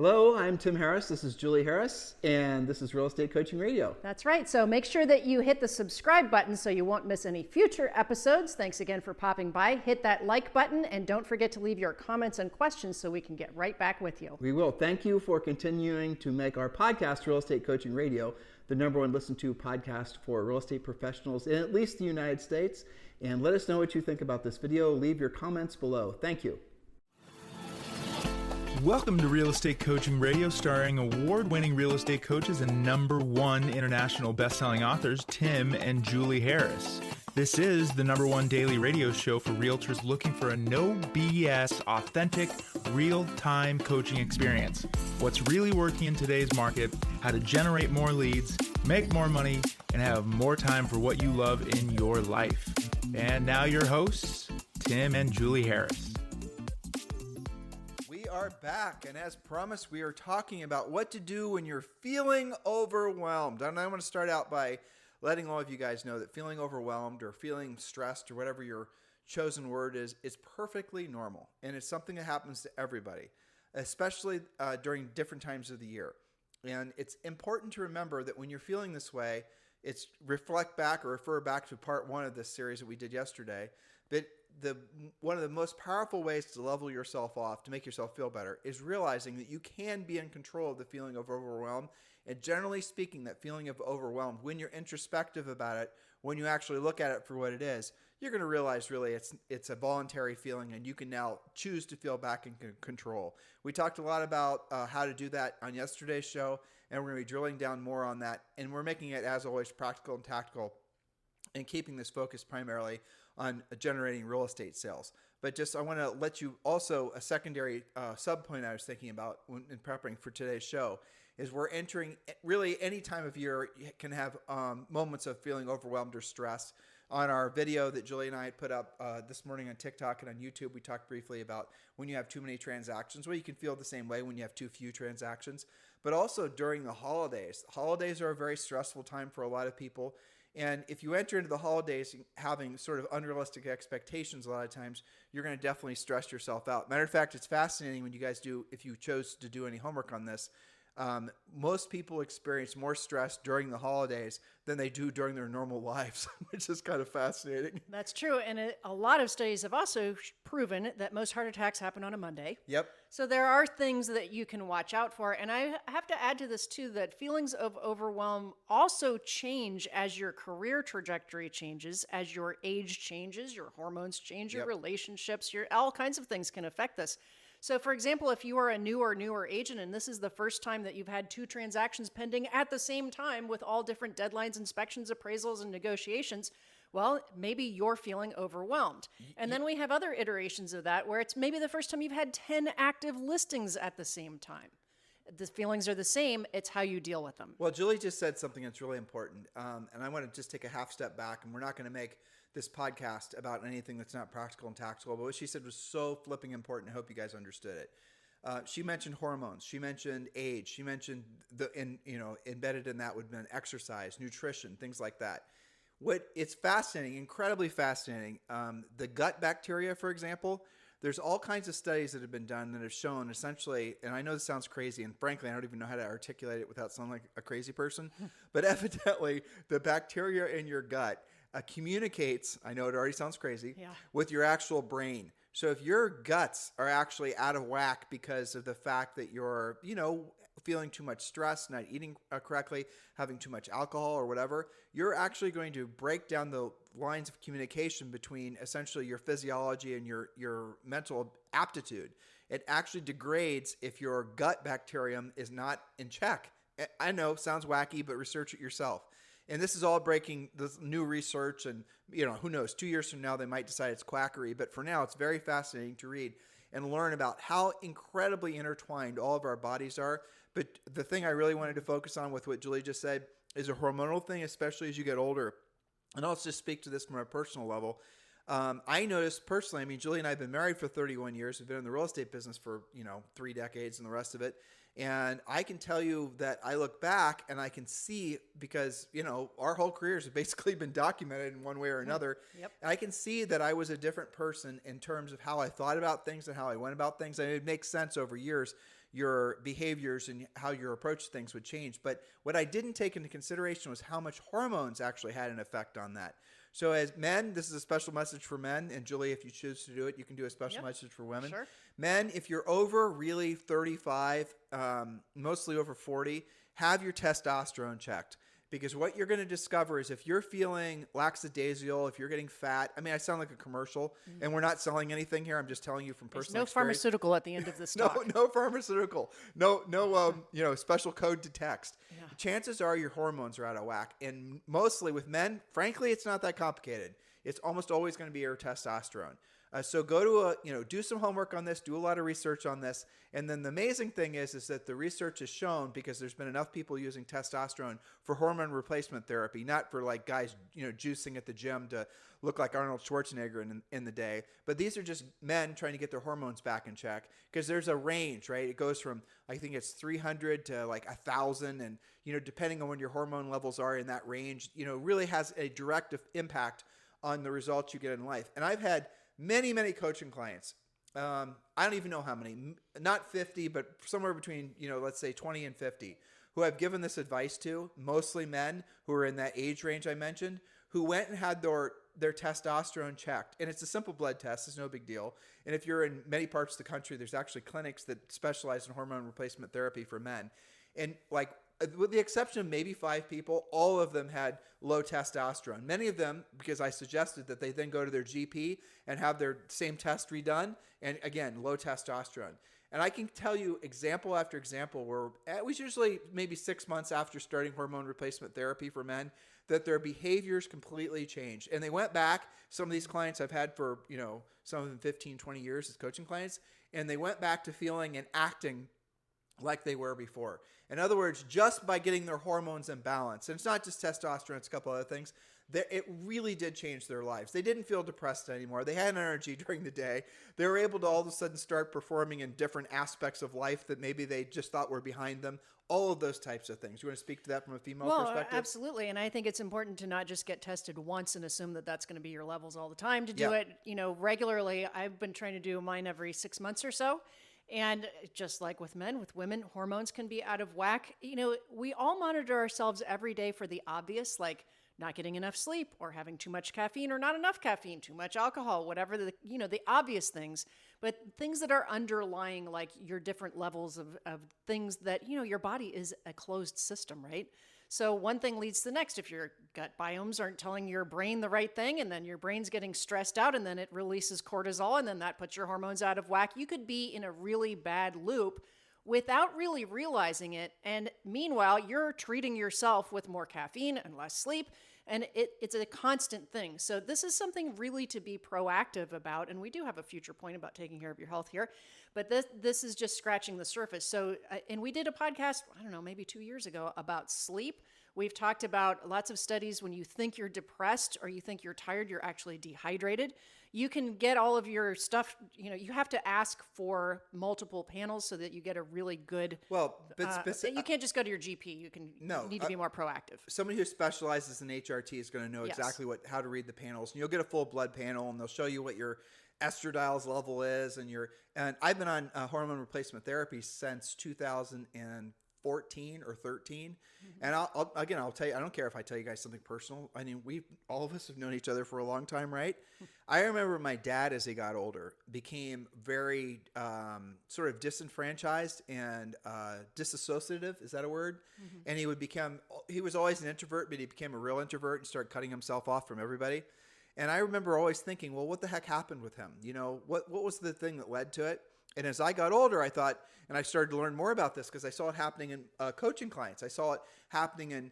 Hello, I'm Tim Harris. This is Julie Harris, and this is Real Estate Coaching Radio. That's right. So make sure that you hit the subscribe button so you won't miss any future episodes. Thanks again for popping by. Hit that like button, and don't forget to leave your comments and questions so we can get right back with you. We will. Thank you for continuing to make our podcast, Real Estate Coaching Radio, the #1 listened to podcast for real estate professionals in at least the United States. And let us know what you think about this video. Leave your comments below. Thank you. Welcome to Real Estate Coaching Radio, starring award-winning real estate coaches and #1 international best-selling authors, Tim and Julie Harris. This is the #1 daily radio show for realtors looking for a no BS, authentic, real-time coaching experience. What's really working in today's market, how to generate more leads, make more money, and have more time for what you love in your life. And now your hosts, Tim and Julie Harris. We are back, and as promised, we are talking about what to do when you're feeling overwhelmed. And I want to start out by letting all of you guys know that feeling overwhelmed or feeling stressed or whatever your chosen word is perfectly normal. And it's something that happens to everybody, especially during different times of the year. And it's important to remember that when you're feeling this way, it's reflect back or refer back to part 1 of this series that we did yesterday, that one of the most powerful ways to level yourself off, to make yourself feel better, is realizing that you can be in control of the feeling of overwhelm. And generally speaking, that feeling of overwhelmed, when you're introspective about it, when you actually look at it for what it is, you're going to realize really it's a voluntary feeling, and you can now choose to feel back in control. We talked a lot about how to do that on yesterday's show, and we're going to be drilling down more on that. And we're making it, as always, practical and tactical, and keeping this focus primarily on generating real estate sales. But just I want to let you also, a secondary sub point I was thinking about in preparing for today's show is we're entering really any time of year you can have moments of feeling overwhelmed or stressed. On our video that Julie and I put up this morning on TikTok and on YouTube, we talked briefly about when you have too many transactions. Well, you can feel the same way when you have too few transactions, but also during the holidays. Holidays are a very stressful time for a lot of people. And if you enter into the holidays having sort of unrealistic expectations, a lot of times you're going to definitely stress yourself out. Matter of fact, it's fascinating when you guys do, if you chose to do any homework on this, most people experience more stress during the holidays than they do during their normal lives, which is kind of fascinating. That's true. And a lot of studies have also proven that most heart attacks happen on a Monday. Yep. So there are things that you can watch out for. And I have to add to this too, that feelings of overwhelm also change as your career trajectory changes, as your age changes, your hormones change, your relationships, all kinds of things can affect this. So for example, if you are a newer agent and this is the first time that you've had 2 transactions pending at the same time with all different deadlines, inspections, appraisals, and negotiations, well, maybe you're feeling overwhelmed. And then we have other iterations of that where it's maybe the first time you've had 10 active listings at the same time. The feelings are the same. It's how you deal with them. Well, Julie just said something that's really important. And I want to just take a half step back, and we're not going to make this podcast about anything that's not practical and tactical, but what she said was so flipping important. I hope you guys understood it. She mentioned hormones. She mentioned age. She mentioned embedded in that would have been exercise, nutrition, things like that. It's fascinating, incredibly fascinating. The gut bacteria, for example, there's all kinds of studies that have been done that have shown essentially, and I know this sounds crazy, and frankly, I don't even know how to articulate it without sounding like a crazy person, but evidently the bacteria in your gut communicates, I know it already sounds crazy, with your actual brain. So if your guts are actually out of whack because of the fact that you're, feeling too much stress, not eating correctly, having too much alcohol or whatever, you're actually going to break down the lines of communication between essentially your physiology and your mental aptitude. It actually degrades if your gut bacterium is not in check. I know, sounds wacky, but research it yourself. And this is all breaking this new research, and who knows, 2 years from now they might decide it's quackery, but for now it's very fascinating to read and learn about how incredibly intertwined all of our bodies are. But the thing I really wanted to focus on with what Julie just said is a hormonal thing, especially as you get older. And I'll just speak to this from a personal level. I noticed personally, Julie and I have been married for 31 years. We've been in the real estate business for, 3 decades and the rest of it. And I can tell you that I look back and I can see, because, our whole careers have basically been documented in one way or another. Yep. And I can see that I was a different person in terms of how I thought about things and how I went about things. And it makes sense over years. your behaviors and how your approach to things would change. But what I didn't take into consideration was how much hormones actually had an effect on that. So as men, this is a special message for men. And Julie, if you choose to do it, you can do a special message for women. Sure. Men, if you're over really 35, mostly over 40, have your testosterone checked. Because what you're going to discover is if you're feeling lackadaisical, if you're getting fat, I mean, I sound like a commercial, and we're not selling anything here. I'm just telling you from personal There's no experience. pharmaceutical at the end of this talk. No pharmaceutical. No, special code to text. Yeah. Chances are your hormones are out of whack. And mostly with men, frankly, it's not that complicated. It's almost always going to be your testosterone. So go to do some homework on this, do a lot of research on this. And then the amazing thing is that the research has shown, because there's been enough people using testosterone for hormone replacement therapy, not for like guys, juicing at the gym to look like Arnold Schwarzenegger in the day. But these are just men trying to get their hormones back in check, because there's a range, right? It goes from, I think it's 300 to like 1,000. And, depending on when your hormone levels are in that range, really has a direct impact on the results you get in life. And I've had many, many coaching clients. I don't even know how many, not 50, but somewhere between, let's say 20 and 50, who I've given this advice to, mostly men who are in that age range I mentioned, who went and had their testosterone checked. And it's a simple blood test. It's no big deal. And if you're in many parts of the country, there's actually clinics that specialize in hormone replacement therapy for men. And like, with the exception of maybe 5 people, all of them had low testosterone. Many of them, because I suggested that they then go to their GP and have their same test redone. And again, low testosterone. And I can tell you example after example where it was usually maybe 6 months after starting hormone replacement therapy for men that their behaviors completely changed. And they went back. Some of these clients I've had for, some of them 15, 20 years as coaching clients. And they went back to feeling and acting like they were before. In other words, just by getting their hormones in balance, and it's not just testosterone, it's a couple other things, it really did change their lives. They didn't feel depressed anymore. They had energy during the day. They were able to all of a sudden start performing in different aspects of life that maybe they just thought were behind them. All of those types of things. You want to speak to that from a female perspective? Absolutely. And I think it's important to not just get tested once and assume that that's going to be your levels all the time. To do it, regularly. I've been trying to do mine every 6 months or so. And just like with men, with women, hormones can be out of whack. We all monitor ourselves every day for the obvious, like not getting enough sleep or having too much caffeine or not enough caffeine, too much alcohol, whatever the obvious things. But things that are underlying, like your different levels of things that, your body is a closed system, right? So one thing leads to the next. If your gut biomes aren't telling your brain the right thing, and then your brain's getting stressed out, and then it releases cortisol, and then that puts your hormones out of whack, you could be in a really bad loop without really realizing it. And meanwhile, you're treating yourself with more caffeine and less sleep, and it's a constant thing. So this is something really to be proactive about. And we do have a future point about taking care of your health here, but this is just scratching the surface. So, and we did a podcast, I don't know, maybe 2 years ago about sleep. We've talked about lots of studies. When you think you're depressed or you think you're tired, you're actually dehydrated. You can get all of your stuff, you have to ask for multiple panels so that you get a really good, you can't just go to your GP. You need to be more proactive. Somebody who specializes in HRT is going to know exactly how to read the panels. And you'll get a full blood panel, and they'll show you what your estradiol's level is. And I've been on hormone replacement therapy since 2014 or 13. Mm-hmm. And I'll tell you, I don't care if I tell you guys something personal. I mean, all of us have known each other for a long time, right? I remember my dad, as he got older, became very sort of disenfranchised and disassociative. Is that a word? Mm-hmm. And he was always an introvert, but he became a real introvert and started cutting himself off from everybody. And I remember always thinking, well, what the heck happened with him? What was the thing that led to it? And as I got older, I thought, and I started to learn more about this because I saw it happening in coaching clients. I saw it happening in,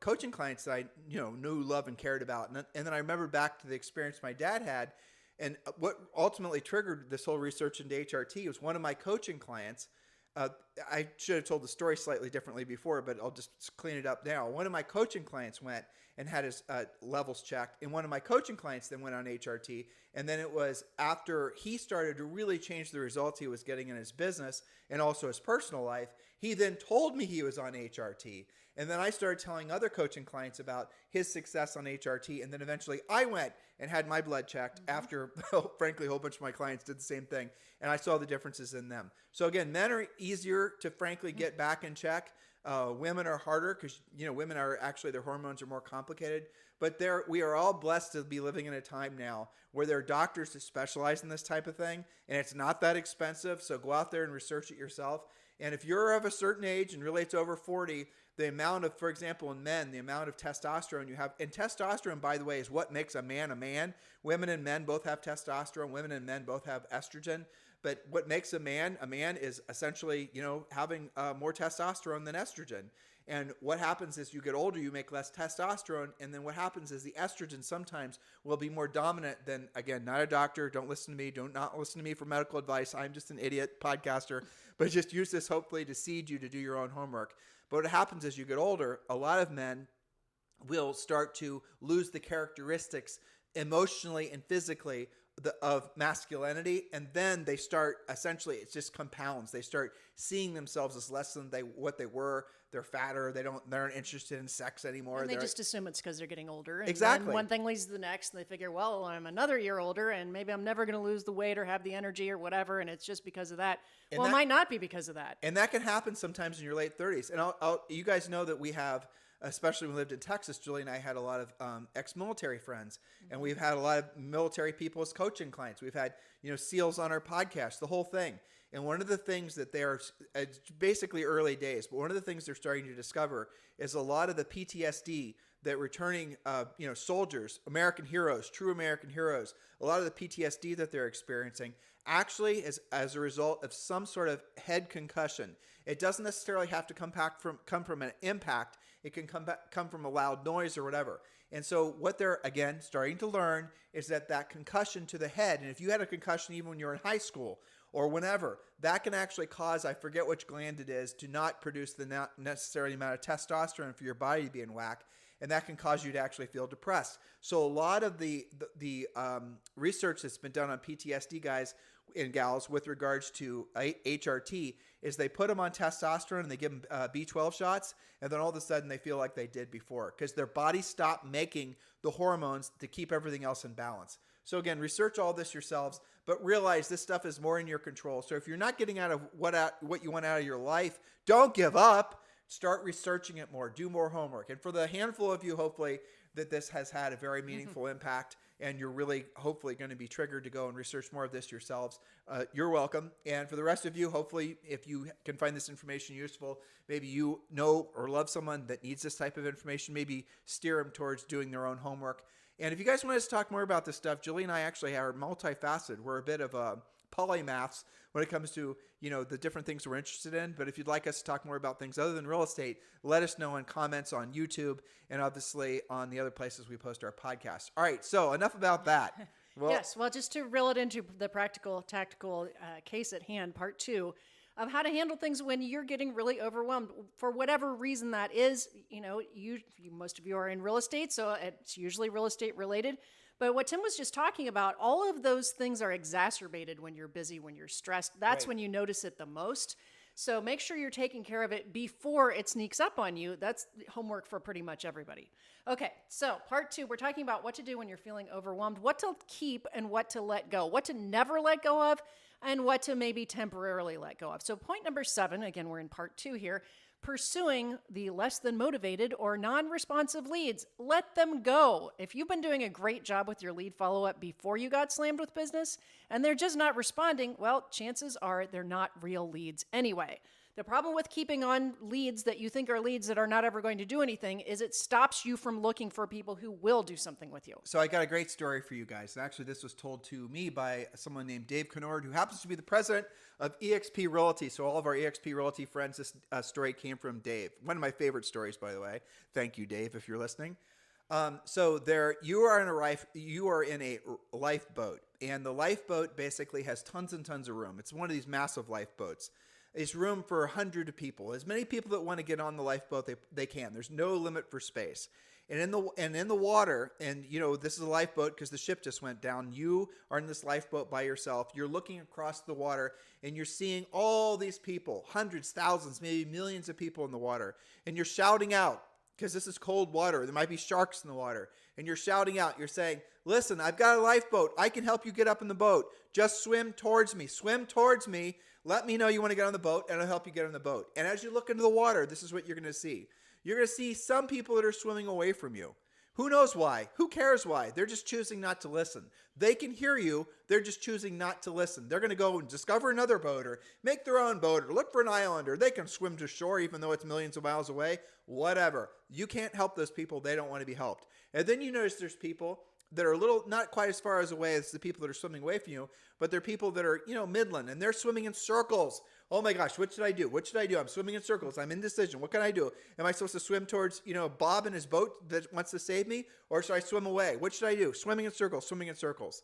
coaching clients that I, knew, loved, and cared about. And then I remembered back to the experience my dad had. And what ultimately triggered this whole research into HRT was one of my coaching clients. I should have told the story slightly differently before, but I'll just clean it up now. One of my coaching clients went and had his levels checked. And one of my coaching clients then went on HRT. And then it was after he started to really change the results he was getting in his business and also his personal life, he then told me he was on HRT. And then I started telling other coaching clients about his success on HRT. And then eventually I went and had my blood checked after, frankly, a whole bunch of my clients did the same thing. And I saw the differences in them. So again, men are easier to frankly get back in check. Women are harder because, women are actually, their hormones are more complicated. But we are all blessed to be living in a time now where there are doctors that specialize in this type of thing. And it's not that expensive. So go out there and research it yourself. And if you're of a certain age and really it's over 40, the amount of, for example, in men, the amount of testosterone you have, and testosterone, by the way, is what makes a man a man. Women and men both have testosterone. Women and men both have estrogen. But what makes a man is essentially, having more testosterone than estrogen. And what happens is you get older, you make less testosterone. And then what happens is the estrogen sometimes will be more dominant than, again, not a doctor. Don't listen to me. Don't not listen to me for medical advice. I'm just an idiot podcaster. But just use this hopefully to seed you to do your own homework. But what happens as you get older, a lot of men will start to lose the characteristics emotionally and physically of masculinity, and then they start, essentially it just compounds. They start seeing themselves as less than what they were. They're fatter. They aren't interested in sex anymore. And they just assume it's because they're getting older. And exactly. Then one thing leads to the next, and they figure, well, I'm another year older, and maybe I'm never going to lose the weight or have the energy or whatever, and it's just because of that. It might not be because of that. And that can happen sometimes in your late 30s. And you guys know that we have, especially when we lived in Texas, Julie and I had a lot of ex-military friends, and we've had a lot of military people as coaching clients. We've had, SEALs on our podcast, the whole thing. And one of the things that it's basically early days, but one of the things they're starting to discover is a lot of the PTSD that returning, soldiers, American heroes, true American heroes, a lot of the PTSD that they're experiencing actually is as a result of some sort of head concussion. It doesn't necessarily have to come from an impact. It can come from a loud noise or whatever. And so what they're, again, starting to learn is that concussion to the head, and if you had a concussion even when you were in high school or whenever, that can actually cause, I forget which gland it is, to not produce the necessary amount of testosterone for your body to be in whack, and that can cause you to actually feel depressed. So a lot of the research that's been done on PTSD guys and gals with regards to HRT is they put them on testosterone and they give them B12 shots, and then all of a sudden they feel like they did before because their body stopped making the hormones to keep everything else in balance. So again, research all this yourselves, but realize this stuff is more in your control. So if you're not getting out of what you want out of your life, don't give up. Start researching it more. Do more homework. And for the handful of you, hopefully, that this has had a very meaningful impact, and you're really hopefully going to be triggered to go and research more of this yourselves, you're welcome. And for the rest of you, hopefully, if you can find this information useful, maybe you know or love someone that needs this type of information, maybe steer them towards doing their own homework. And if you guys want us to talk more about this stuff, Julie and I actually are multifaceted. We're a bit of polymaths when it comes to, the different things we're interested in. But if you'd like us to talk more about things other than real estate, let us know in comments on YouTube and obviously on the other places we post our podcast. All right, so enough about that. Yes, well, just to reel it into the practical, tactical case at hand, part 2 of how to handle things when you're getting really overwhelmed for whatever reason that is. Most of you are in real estate, so it's usually real estate related. But what Tim was just talking about, all of those things are exacerbated when you're busy, when you're stressed. That's when you notice it the most. So make sure you're taking care of it before it sneaks up on you. That's homework for pretty much everybody. Okay, so part 2, we're talking about what to do when you're feeling overwhelmed, what to keep and what to let go, what to never let go of, and what to maybe temporarily let go of. So point number 7, again, we're in part 2 here, pursuing the less than motivated or non-responsive leads. Let them go. If you've been doing a great job with your lead follow-up before you got slammed with business and they're just not responding, well, chances are they're not real leads anyway. The problem with keeping on leads that you think are leads that are not ever going to do anything is it stops you from looking for people who will do something with you. So I got a great story for you guys. And actually, this was told to me by someone named Dave Kennard, who happens to be the president of EXP Realty. So all of our EXP Realty friends, this story came from Dave. One of my favorite stories, by the way. Thank you, Dave, if you're listening. You are in a lifeboat, and the lifeboat basically has tons and tons of room. It's one of these massive lifeboats. is room for 100 people. As many people that want to get on the lifeboat, they can. There's no limit for space. And in the water, and this is a lifeboat because the ship just went down. You are in this lifeboat by yourself. You're looking across the water and you're seeing all these people, hundreds, thousands, maybe millions of people in the water. And you're shouting out because this is cold water. There might be sharks in the water. And you're shouting out. You're saying, listen, I've got a lifeboat. I can help you get up in the boat. Just swim towards me. Swim towards me. Let me know you want to get on the boat and I'll help you get on the boat. And as you look into the water, this is what you're going to see. You're going to see some people that are swimming away from you. Who knows why? Who cares why? They're just choosing not to listen. They can hear you. They're just choosing not to listen. They're going to go and discover another boat or make their own boat or look for an island, or they can swim to shore even though it's millions of miles away. Whatever. You can't help those people. They don't want to be helped. And then you notice there's people that are a little, not quite as far as away as the people that are swimming away from you, but they're people that are, midland, and they're swimming in circles. Oh my gosh, what should I do? What should I do? I'm swimming in circles. I'm indecision. What can I do? Am I supposed to swim towards, Bob in his boat that wants to save me? Or should I swim away? What should I do? Swimming in circles, swimming in circles.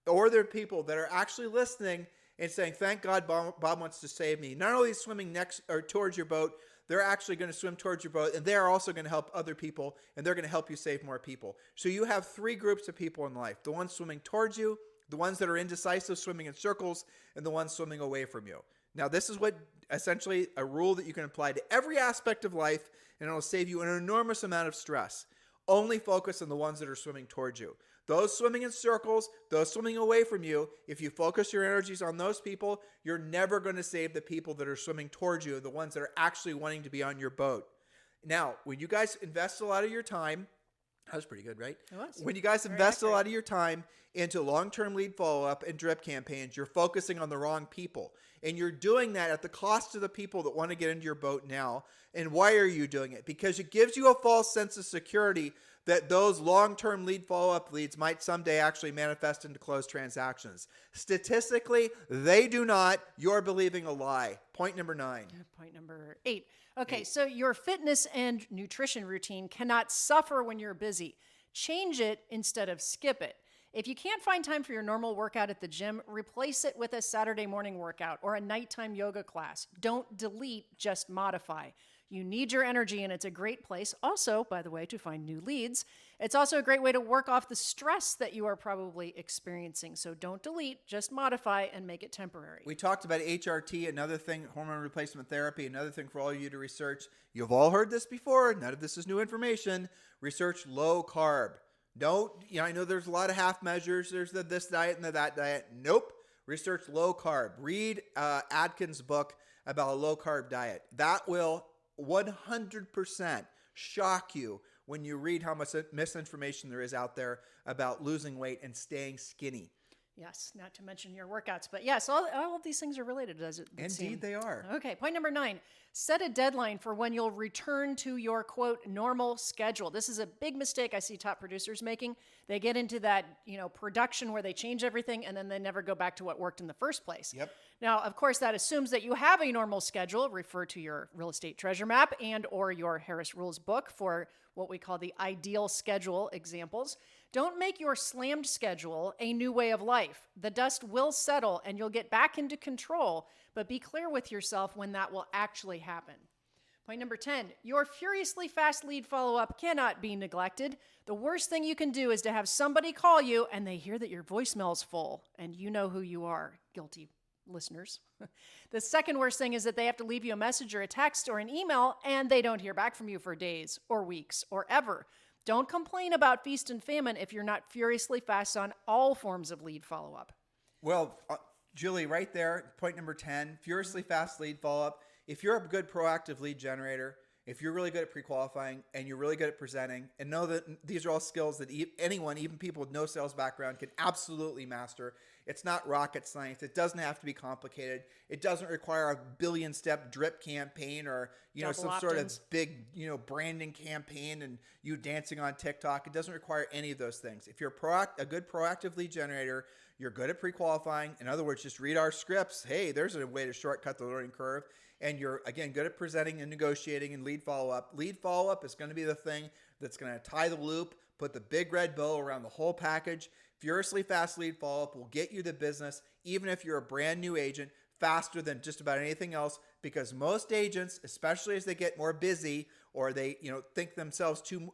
Or there are people that are actually listening and saying, thank God Bob wants to save me. Not only swimming next or towards your boat, they're actually going to swim towards your boat, and they're also going to help other people, and they're going to help you save more people. So you have three groups of people in life: the ones swimming towards you, the ones that are indecisive, swimming in circles, and the ones swimming away from you. Now, this is what essentially a rule that you can apply to every aspect of life, and it'll save you an enormous amount of stress. Only focus on the ones that are swimming towards you. Those swimming in circles, those swimming away from you, if you focus your energies on those people, you're never going to save the people that are swimming towards you, the ones that are actually wanting to be on your boat. Now, when you guys invest a lot of your time, that was pretty good, right? It was. When you guys invest a lot of your time into long-term lead follow-up and drip campaigns, you're focusing on the wrong people. And you're doing that at the cost of the people that want to get into your boat now. And why are you doing it? Because it gives you a false sense of security that those long-term lead follow-up leads might someday actually manifest into closed transactions. Statistically, they do not. You're believing a lie. Point number 9. Point number 8. Okay, so your fitness and nutrition routine cannot suffer when you're busy. Change it instead of skip it. If you can't find time for your normal workout at the gym, replace it with a Saturday morning workout or a nighttime yoga class. Don't delete, just modify. You need your energy, and it's a great place also, by the way, to find new leads. It's also a great way to work off the stress that you are probably experiencing. So don't delete, just modify and make it temporary. We talked about HRT, another thing, hormone replacement therapy, another thing for all of you to research. You've all heard this before. None of this is new information. Research low carb. Don't, I know there's a lot of half measures. There's the this diet and the that diet. Nope. Research low carb. Read Atkins' book about a low carb diet. That will 100% shock you when you read how much misinformation there is out there about losing weight and staying skinny. Yes, not to mention your workouts. But yes, all of these things are related, does it? Indeed, they are. Okay, point number 9. Set a deadline for when you'll return to your, quote, normal schedule. This is a big mistake I see top producers making. They get into that, production where they change everything and then they never go back to what worked in the first place. Yep. Now, of course, that assumes that you have a normal schedule. Refer to your real estate treasure map and or your Harris Rules book for what we call the ideal schedule examples. Don't make your slammed schedule a new way of life. The dust will settle and you'll get back into control, but be clear with yourself when that will actually happen. Point number 10, your furiously fast lead follow-up cannot be neglected. The worst thing you can do is to have somebody call you and they hear that your voicemail's full and you know who you are, guilty listeners. The second worst thing is that they have to leave you a message or a text or an email and they don't hear back from you for days or weeks or ever. Don't complain about feast and famine if you're not furiously fast on all forms of lead follow-up. Well, Julie, right there, point number 10, furiously fast lead follow-up. If you're a good proactive lead generator, if you're really good at pre-qualifying and you're really good at presenting, and know that these are all skills that anyone, even people with no sales background, can absolutely master. It's not rocket science. It doesn't have to be complicated. It doesn't require a billion-step drip campaign or some sort of big branding campaign and you dancing on TikTok. It doesn't require any of those things. If you're a good proactive lead generator, you're good at pre-qualifying. In other words, just read our scripts. Hey, there's a way to shortcut the learning curve. And you're, again, good at presenting and negotiating and lead follow-up. Lead follow-up is going to be the thing that's going to tie the loop, put the big red bow around the whole package. Furiously fast lead follow-up will get you the business, even if you're a brand new agent. faster than just about anything else, because most agents, especially as they get more busy or they, think themselves too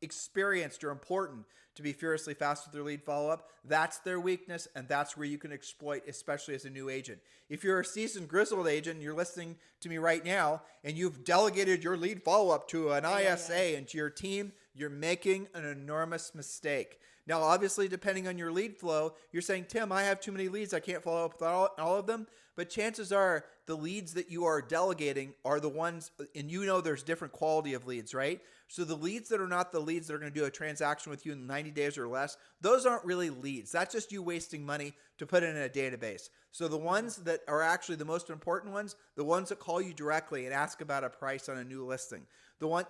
experienced or important to be furiously fast with their lead follow-up, that's their weakness, and that's where you can exploit, especially as a new agent. If you're a seasoned, grizzled agent, and you're listening to me right now, and you've delegated your lead follow-up to an ISA and to your team, you're making an enormous mistake. Now, obviously, depending on your lead flow, you're saying, Tim, I have too many leads. I can't follow up with all of them. But chances are the leads that you are delegating are the ones, and there's different quality of leads, right? So the leads that are not the leads that are going to do a transaction with you in 90 days or less, those aren't really leads. That's just you wasting money to put it in a database. So the ones that are actually the most important ones, the ones that call you directly and ask about a price on a new listing,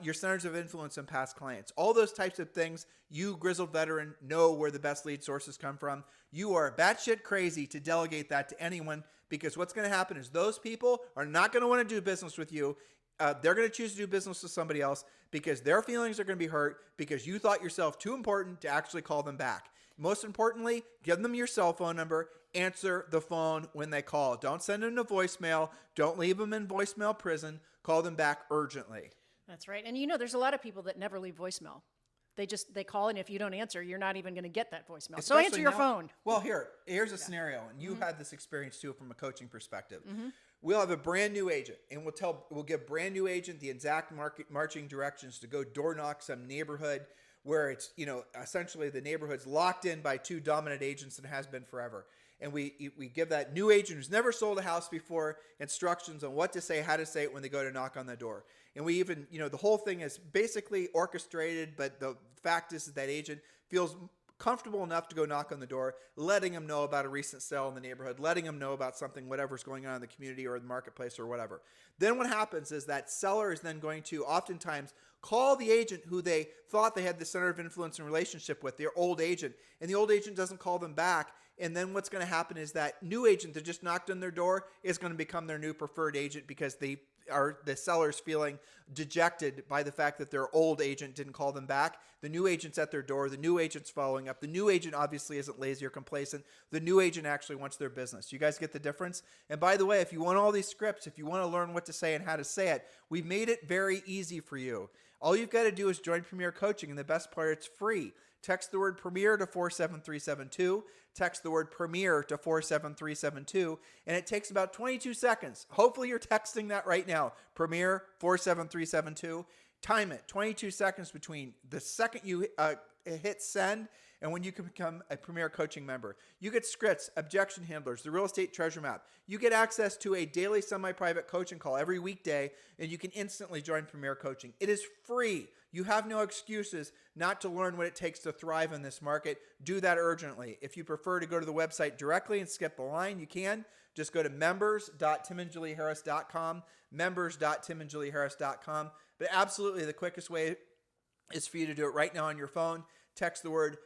your centers of influence and past clients, all those types of things, you grizzled veteran know where the best lead sources come from. You are batshit crazy to delegate that to anyone, because what's going to happen is those people are not going to want to do business with you. They're going to choose to do business with somebody else because their feelings are going to be hurt because you thought yourself too important to actually call them back. Most importantly, give them your cell phone number. Answer the phone when they call. Don't send them to voicemail. Don't leave them in voicemail prison. Call them back urgently. That's right. And there's a lot of people that never leave voicemail. They call, and if you don't answer, you're not even going to get that voicemail. Especially so answer your phone. Well, here's a scenario, and you had this experience too from a coaching perspective. We'll have a brand new agent, and we'll give brand new agent the exact marching directions to go door knock some neighborhood where it's essentially the neighborhood's locked in by two dominant agents and has been forever. And we give that new agent who's never sold a house before instructions on what to say, how to say it when they go to knock on the door. And we even, the whole thing is basically orchestrated, but the fact is that agent feels comfortable enough to go knock on the door, letting them know about a recent sale in the neighborhood, letting them know about something, whatever's going on in the community or the marketplace or whatever. Then what happens is that seller is then going to oftentimes call the agent who they thought they had the center of influence and relationship with, their old agent, and the old agent doesn't call them back. And then what's going to happen is that new agent that just knocked on their door is going to become their new preferred agent because the seller's feeling dejected by the fact that their old agent didn't call them back. The new agent's at their door. The new agent's following up. The new agent obviously isn't lazy or complacent. The new agent actually wants their business. You guys get the difference? And by the way, if you want all these scripts, if you want to learn what to say and how to say it, we've made it very easy for you. All you've got to do is join Premier Coaching, and the best part, it's free. Text the word Premier to 47372. Text the word Premier to 47372. And it takes about 22 seconds. Hopefully you're texting that right now. Premier 47372. Time it. 22 seconds between the second you hit send and when you can become a Premier Coaching member. You get scripts, objection handlers, the real estate treasure map. You get access to a daily semi-private coaching call every weekday, and you can instantly join Premier Coaching. It is free. You have no excuses not to learn what it takes to thrive in this market. Do that urgently. If you prefer to go to the website directly and skip the line, you can. Just go to members.timandjulieharris.com, members.timandjulieharris.com. But absolutely the quickest way is for you to do it right now on your phone. Text the word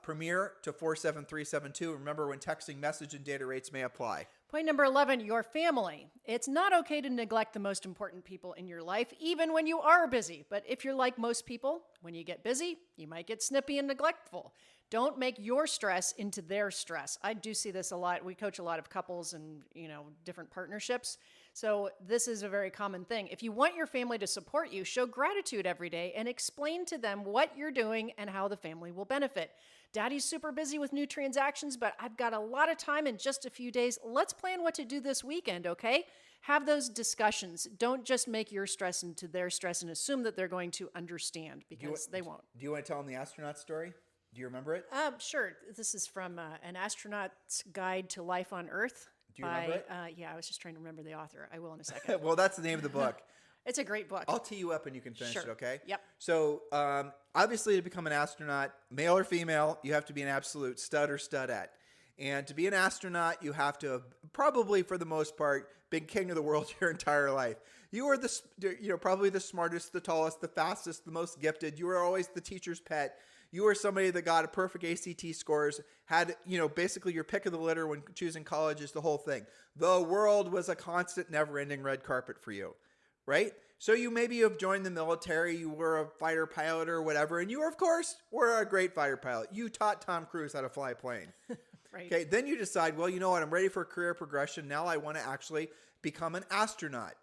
Premier to 47372. Remember, when texting, message and data rates may apply. Point number 11, your family. It's not okay to neglect the most important people in your life, even when you are busy. But if you're like most people, when you get busy, you might get snippy and neglectful. Don't make your stress into their stress. I do see this a lot. We coach a lot of couples and, different partnerships. So this is a very common thing. If you want your family to support you, show gratitude every day and explain to them what you're doing and how the family will benefit. Daddy's super busy with new transactions, but I've got a lot of time in just a few days. Let's plan what to do this weekend, okay? Have those discussions. Don't just make your stress into their stress and assume that they're going to understand, because they won't. Do you want to tell them the astronaut story? Do you remember it? Sure. This is from An Astronaut's Guide to Life on Earth. Do you remember it? Yeah, I was just trying to remember the author. I will in a second. Well, that's the name of the book. It's a great book. I'll tee you up and you can finish Sure. it, okay? Yep. So, obviously, to become an astronaut, male or female, you have to be an absolute stud or studette. And to be an astronaut, you have to have probably, for the most part, been king of the world your entire life. You are probably the smartest, the tallest, the fastest, the most gifted. You were always the teacher's pet. You were somebody that got a perfect ACT scores, had, basically your pick of the litter when choosing colleges, the whole thing. The world was a constant, never-ending red carpet for you, right? So you have joined the military, you were a fighter pilot or whatever, and you, of course, were a great fighter pilot. You taught Tom Cruise how to fly a plane. Right. Okay, then you decide, well, you know what? I'm ready for career progression. Now I want to actually become an astronaut.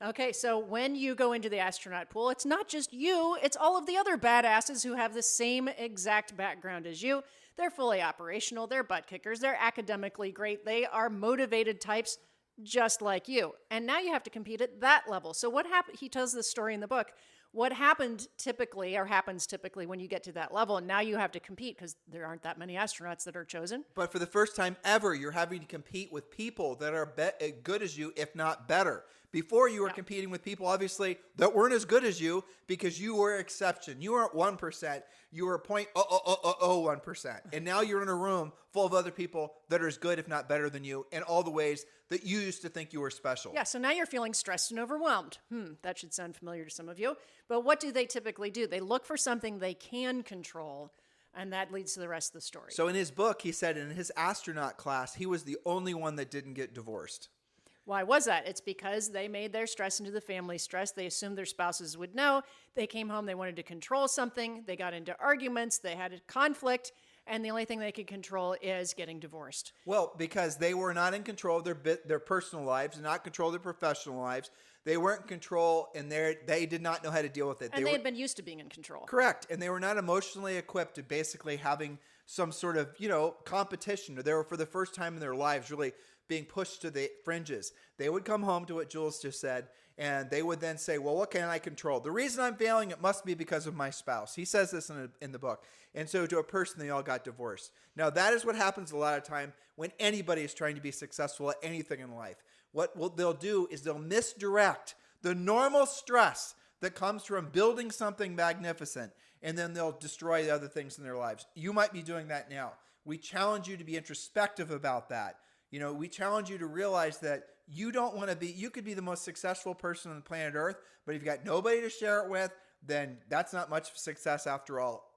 Okay, so when you go into the astronaut pool, it's not just you, it's all of the other badasses who have the same exact background as you. They're fully operational, they're butt kickers, they're academically great, they are motivated types just like you. And now you have to compete at that level. So what happened? He tells this story in the book. What happened typically, or happens typically when you get to that level, and now you have to compete because there aren't that many astronauts that are chosen. But for the first time ever, you're having to compete with people that are good as you, if not better. Before, you were competing with people, obviously, that weren't as good as you because you were exception. You weren't 1%. You were 0.00001%. And now you're in a room full of other people that are as good, if not better than you, in all the ways that you used to think you were special. Yeah, so now you're feeling stressed and overwhelmed. That should sound familiar to some of you. But what do they typically do? They look for something they can control, and that leads to the rest of the story. So in his book, he said in his astronaut class, he was the only one that didn't get divorced. Why was that? It's because they made their stress into the family stress. They assumed their spouses would know. They came home, they wanted to control something. They got into arguments. They had a conflict. And the only thing they could control is getting divorced. Well, because they were not in control of their personal lives, not control of their professional lives. They weren't in control, and they did not know how to deal with it. And they had been used to being in control. Correct. And they were not emotionally equipped to basically having some sort of, competition. Or they were, for the first time in their lives, really being pushed to the fringes. They would come home to what Jules just said, and they would then say, well, what can I control? The reason I'm failing, it must be because of my spouse. He says this in the book. And so to a person, they all got divorced. Now, that is what happens a lot of time when anybody is trying to be successful at anything in life. What they'll do is they'll misdirect the normal stress that comes from building something magnificent, and then they'll destroy the other things in their lives. You might be doing that now. We challenge you to be introspective about that. We challenge you to realize that you could be the most successful person on the planet Earth, but if you've got nobody to share it with, then that's not much success after all,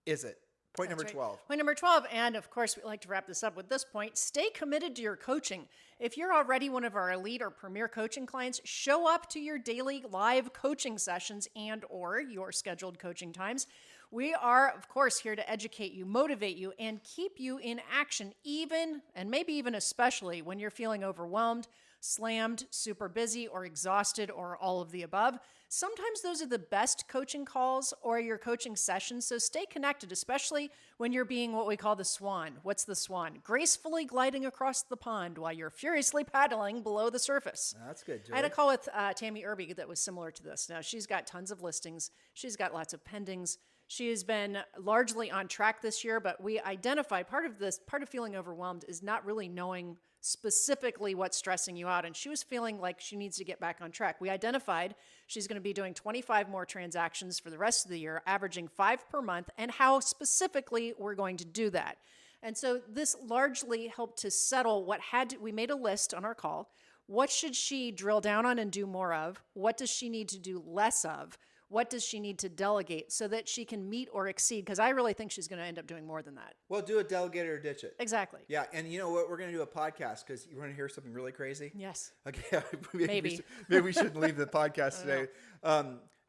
is it? Point number 12. Point number 12, and of course, we like to wrap this up with this point. Stay committed to your coaching. If you're already one of our elite or premier coaching clients, show up to your daily live coaching sessions and or your scheduled coaching times. We are, of course, here to educate you, motivate you, and keep you in action, even, and maybe even especially, when you're feeling overwhelmed, slammed, super busy, or exhausted, or all of the above. Sometimes those are the best coaching calls or your coaching sessions, so stay connected, especially when you're being what we call the swan. What's the swan? Gracefully gliding across the pond while you're furiously paddling below the surface. That's good, Julie. I had a call with Tammy Irby that was similar to this. Now, she's got tons of listings. She's got lots of pendings. She has been largely on track this year, but we identified part of feeling overwhelmed is not really knowing specifically what's stressing you out. And she was feeling like she needs to get back on track. We identified she's going to be doing 25 more transactions for the rest of the year, averaging 5 per month, and how specifically we're going to do that. And so this largely helped to settle we made a list on our call. What should she drill down on and do more of? What does she need to do less of? What does she need to delegate so that she can meet or exceed? Because I really think she's going to end up doing more than that. Well, do it, delegate it, or ditch it. Exactly. Yeah, and you know what? We're going to do a podcast because you want to hear something really crazy? Yes. Okay. Maybe. Maybe we shouldn't leave the podcast today.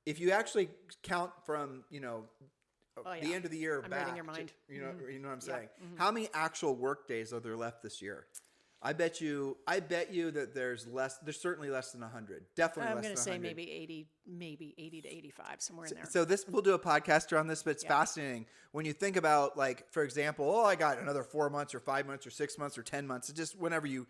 If you actually count from, the end of the year I'm back. reading your mind. You know what I'm saying? Mm-hmm. How many actual work days are there left this year? I bet you that there's less. There's certainly less than 100. Definitely less than 100. I'm going to say maybe 80 to 85, somewhere in there. So we'll do a podcast around this, but it's fascinating when you think about, like, for example, I got another 4 months or 5 months or 6 months or 10 months. It's just whenever you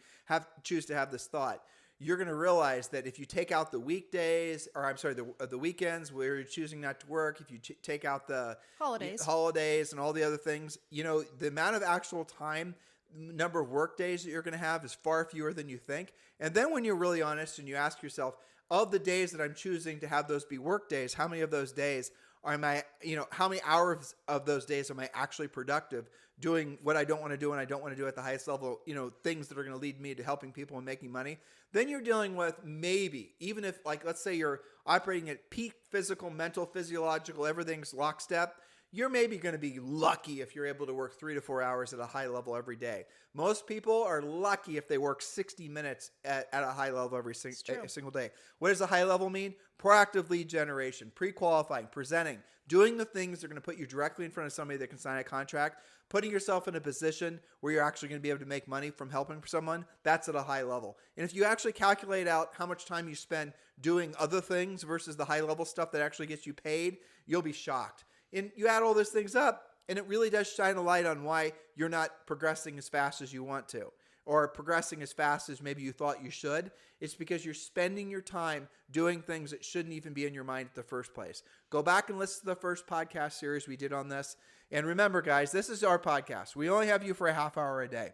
choose to have this thought, you're going to realize that if you take out the weekdays, the weekends where you're choosing not to work, if you take out the holidays and all the other things, the amount of actual time, number of work days that you're going to have is far fewer than you think. And then when you're really honest and you ask yourself, of the days that I'm choosing to have those be work days, how many of those days how many hours of those days am I actually productive doing what I don't want to do and I don't want to do at the highest level, things that are going to lead me to helping people and making money. Then you're dealing with, maybe, even if, like, let's say you're operating at peak physical, mental, physiological, everything's lockstep, you're maybe going to be lucky if you're able to work 3 to 4 hours at a high level every day. Most people are lucky if they work 60 minutes at a high level every single day. What does a high level mean? Proactive lead generation, pre-qualifying, presenting, doing the things that are going to put you directly in front of somebody that can sign a contract, putting yourself in a position where you're actually going to be able to make money from helping someone. That's at a high level. And if you actually calculate out how much time you spend doing other things versus the high level stuff that actually gets you paid, you'll be shocked. And you add all those things up, and it really does shine a light on why you're not progressing as fast as you want to, or progressing as fast as maybe you thought you should. It's because you're spending your time doing things that shouldn't even be in your mind in the first place. Go back and listen to the first podcast series we did on this. And remember, guys, this is our podcast. We only have you for a half hour a day.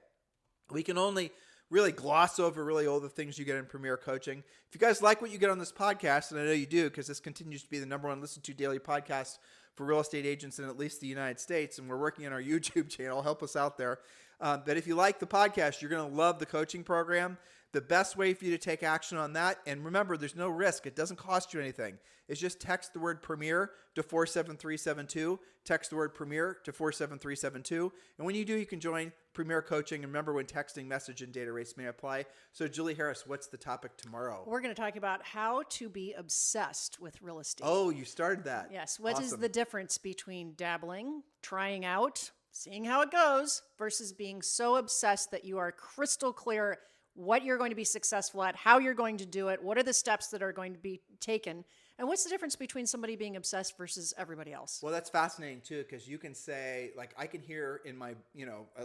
We can only really gloss over really all the things you get in Premier Coaching. If you guys like what you get on this podcast, and I know you do because this continues to be the number one listened to daily podcast for real estate agents in at least the United States, and we're working on our YouTube channel. Help us out there. But if you like the podcast, you're going to love the coaching program. The best way for you to take action on that, and remember, there's no risk. It doesn't cost you anything. It's just text the word Premier to 47372. Text the word Premier to 47372. And when you do, you can join Premier Coaching. And remember, when texting, message and data rates may apply. So, Julie Harris, what's the topic tomorrow? We're going to talk about how to be obsessed with real estate. Oh, you started that. Yes. What is Awesome. the difference between dabbling, trying out, seeing how it goes, versus being so obsessed that you are crystal clear what you're going to be successful at, how you're going to do it, what are the steps that are going to be taken, and what's the difference between somebody being obsessed versus everybody else? Well, that's fascinating too, because you can say, like, I can hear in my,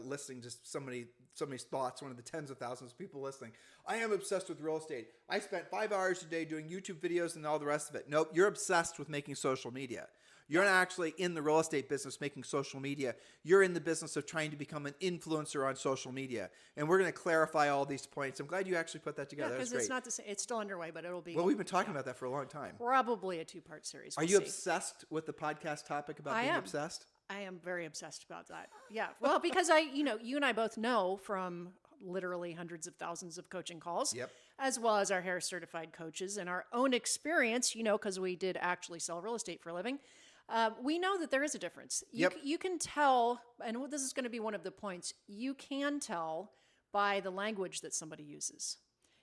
listening just somebody's thoughts, one of the tens of thousands of people listening. I am obsessed with real estate. I spent 5 hours a day doing YouTube videos and all the rest of it. Nope, you're obsessed with making social media. You're not actually in the real estate business making social media. You're in the business of trying to become an influencer on social media. And we're going to clarify all these points. I'm glad you actually put that together. Yeah, because That's it's great. not the same. It's still underway, but it'll be. Well, we've been talking about that for a long time. Probably a 2-part series. Are We'll you see. obsessed with the podcast topic about I being am. obsessed? I am very obsessed about that. Yeah. Well, because you and I both know from literally hundreds of thousands of coaching calls, Yep. as well as our Harris certified coaches and our own experience, because we did actually sell real estate for a living. We know that there is a difference. You can tell, and this is going to be one of the points, you can tell by the language that somebody uses.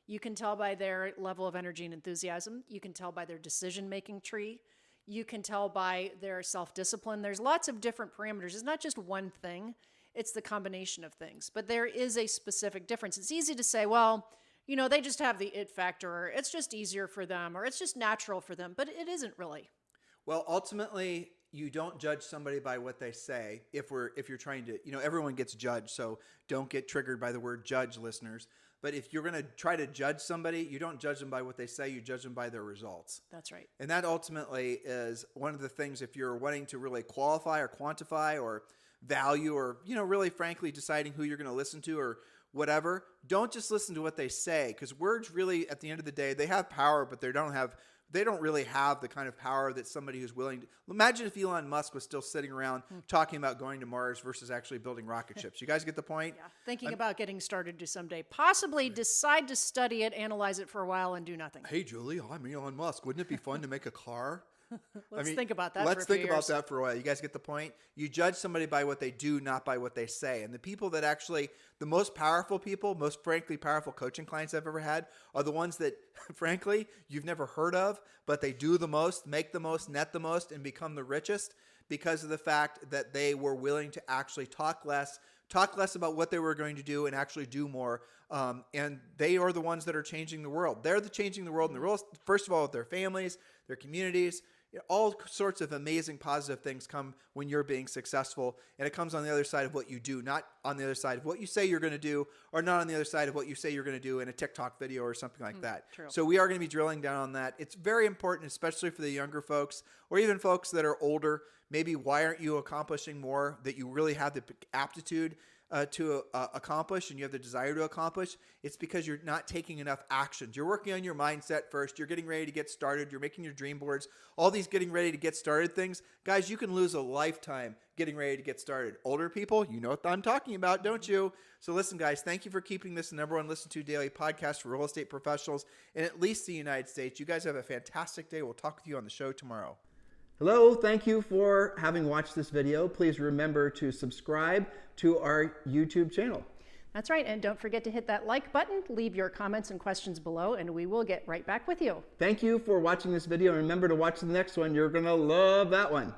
You can tell by their level of energy and enthusiasm. You can tell by their decision-making tree. You can tell by their self-discipline. There's lots of different parameters. It's not just one thing. It's the combination of things. But there is a specific difference. It's easy to say, well, they just have the it factor, or it's just easier for them, or it's just natural for them. But it isn't really. Well, ultimately, you don't judge somebody by what they say. If you're trying to, everyone gets judged, so don't get triggered by the word judge, listeners. But if you're going to try to judge somebody, you don't judge them by what they say, you judge them by their results. That's right. And that ultimately is one of the things, if you're wanting to really qualify or quantify or value or, really frankly deciding who you're going to listen to or whatever, don't just listen to what they say, because words really, at the end of the day, they have power, but they don't really have the kind of power that somebody who's willing to. Imagine if Elon Musk was still sitting around talking about going to Mars versus actually building rocket ships. You guys get the point? Yeah. Thinking about getting started to someday possibly decide to study it, analyze it for a while, and do nothing. Hey, Julie, I'm Elon Musk. Wouldn't it be fun to make a car? Let's think about that. Let's for a few think about years. that for a while. You guys get the point? You judge somebody by what they do, not by what they say. And the people that actually, the most powerful people, most frankly powerful coaching clients I've ever had are the ones that, frankly, you've never heard of, but they do the most, make the most, net the most, and become the richest because of the fact that they were willing to actually talk less about what they were going to do and actually do more. And they are the ones that are changing the world. They're changing the world in the world, first of all, with their families, their communities. All sorts of amazing positive things come when you're being successful, and it comes on the other side of what you do, not on the other side of what you say you're going to do, or not on the other side of what you say you're going to do in a TikTok video or something like that. True. So we are going to be drilling down on that. It's very important, especially for the younger folks or even folks that are older. Maybe why aren't you accomplishing more that you really have the aptitude to accomplish and you have the desire to accomplish? It's because you're not taking enough actions. You're working on your mindset first. You're getting ready to get started. You're making your dream boards. All these getting ready to get started things. Guys, you can lose a lifetime getting ready to get started. Older people, you know what I'm talking about, don't you? So listen, guys, thank you for keeping this the number one listened to daily podcast for real estate professionals in at least the United States. You guys have a fantastic day. We'll talk with you on the show tomorrow. Hello, thank you for having watched this video. Please remember to subscribe to our YouTube channel. That's right, and don't forget to hit that like button, leave your comments and questions below, and we will get right back with you. Thank you for watching this video, and remember to watch the next one. You're gonna love that one.